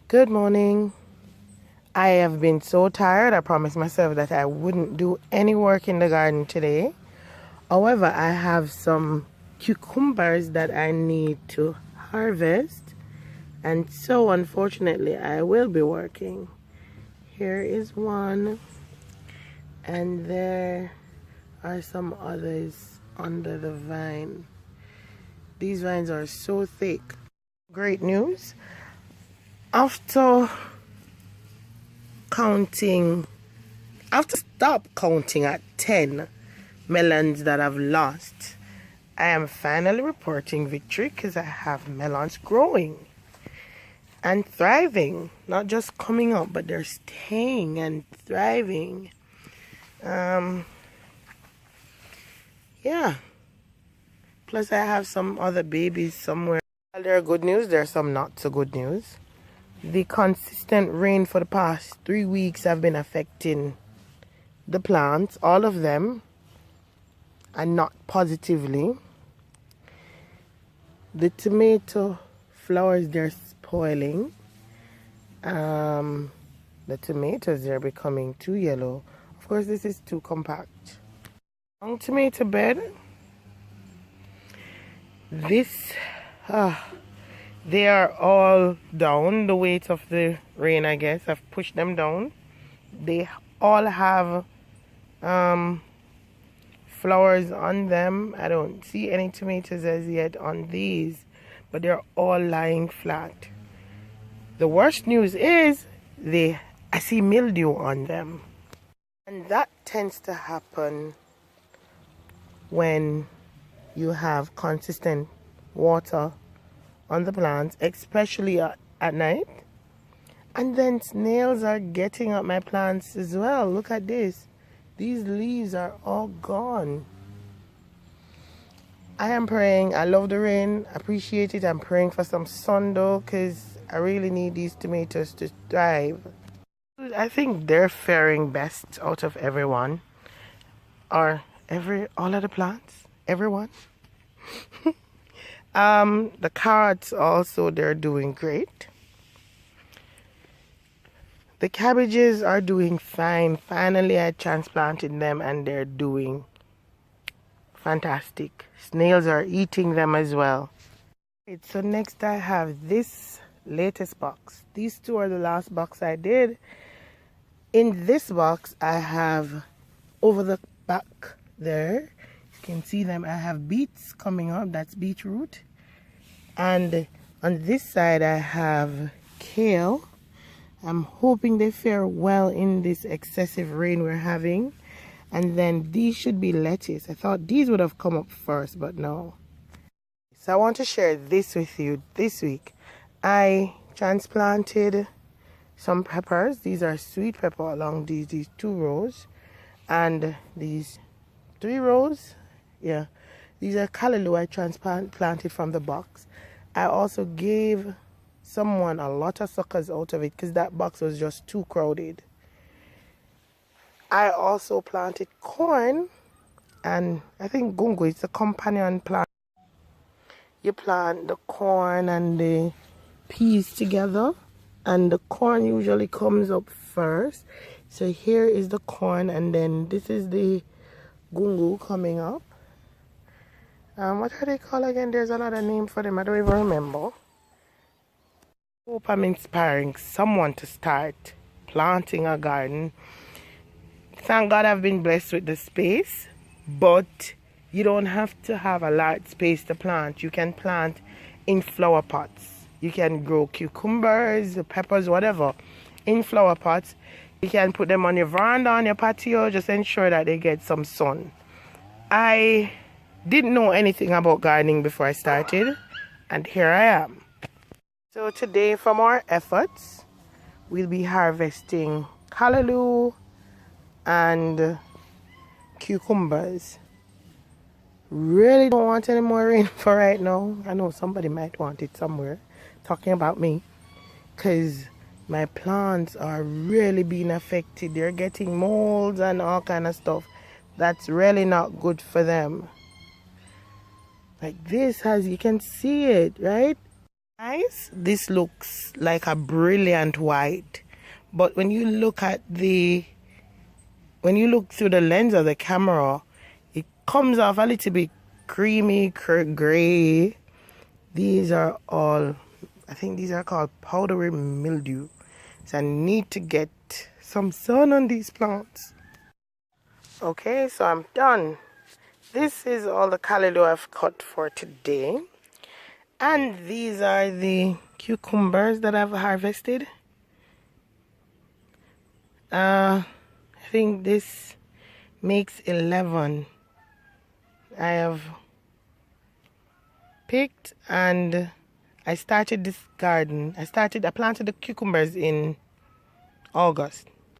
Good morning. I have been so tired. I promised myself that I wouldn't do any work in the garden today. However, I have some cucumbers that I need to harvest, and so unfortunately I will be working. Here is one, and there are some others under the vine. These vines are so thick. Great news. After stop counting at 10 melons that I've lost, I am finally reporting victory because I have melons growing and thriving. Not just coming up, but they're staying and thriving. Yeah. Plus I have some other babies somewhere. While there are good news, there are some not so good news. The consistent rain for the past 3 weeks have been affecting the plants, all of them, and not positively. The tomato flowers, they're spoiling. The tomatoes, they're becoming too yellow. Of course, this is too compact. Long tomato bed. They are all down. The weight of the rain, I guess, I've pushed them down. They all have flowers on them. I don't see any tomatoes as yet on these, but they're all lying flat. The worst news is I see mildew on them, and that tends to happen when you have consistent water on the plants, especially at night. And then snails are getting up my plants as well. Look at this. These leaves are all gone. I am praying. I love the rain. Appreciate it. I'm praying for some sun though, because I really need these tomatoes to thrive. I think they're faring best out of everyone. Or all of the plants. Everyone. The carrots also, they're doing great. The cabbages are doing fine. Finally, I transplanted them and they're doing fantastic. Snails are eating them as well. Right, so next I have this latest box. These two are the last box I did. In this box, I have over the back there, you can see them. I have beets coming up. That's beetroot. And on this side, I have kale. I'm hoping they fare well in this excessive rain we're having. And then these should be lettuce. I thought these would have come up first, but no. So I want to share this with you this week. I transplanted some peppers. These are sweet pepper along these 2 rows. And these 3 rows, yeah. These are callaloo I transplanted from the box. I also gave someone a lot of suckers out of it because that box was just too crowded. I also planted corn, and I think gungo is a companion plant. You plant the corn and the peas together, and the corn usually comes up first. So here is the corn, and then this is the gungo coming up. What are they called again? There's another name for them. I don't even remember. Hope I'm inspiring someone to start planting a garden. Thank God I've been blessed with the space, but you don't have to have a large space to plant. You can plant in flower pots. You can grow cucumbers, peppers, whatever, in flower pots. You can put them on your veranda, on your patio. Just ensure that they get some sun. I didn't know anything about gardening before I started, and here I am. So today, from our efforts, we'll be harvesting callaloo and cucumbers. Really don't want any more rain for right now. I know somebody might want it somewhere, talking about me, because my plants are really being affected. They're getting molds and all kind of stuff. That's really not good for them. Like this, as you can see it, right? Guys, this looks like a brilliant white, but when you look through the lens of the camera, it comes off a little bit creamy gray. These are all, I think these are called powdery mildew. So I need to get some sun on these plants. Okay, so I'm done. This is all the calendar I've cut for today. And these are the cucumbers that I've harvested. I think this makes 11. I have picked and I started this garden. I planted the cucumbers in August.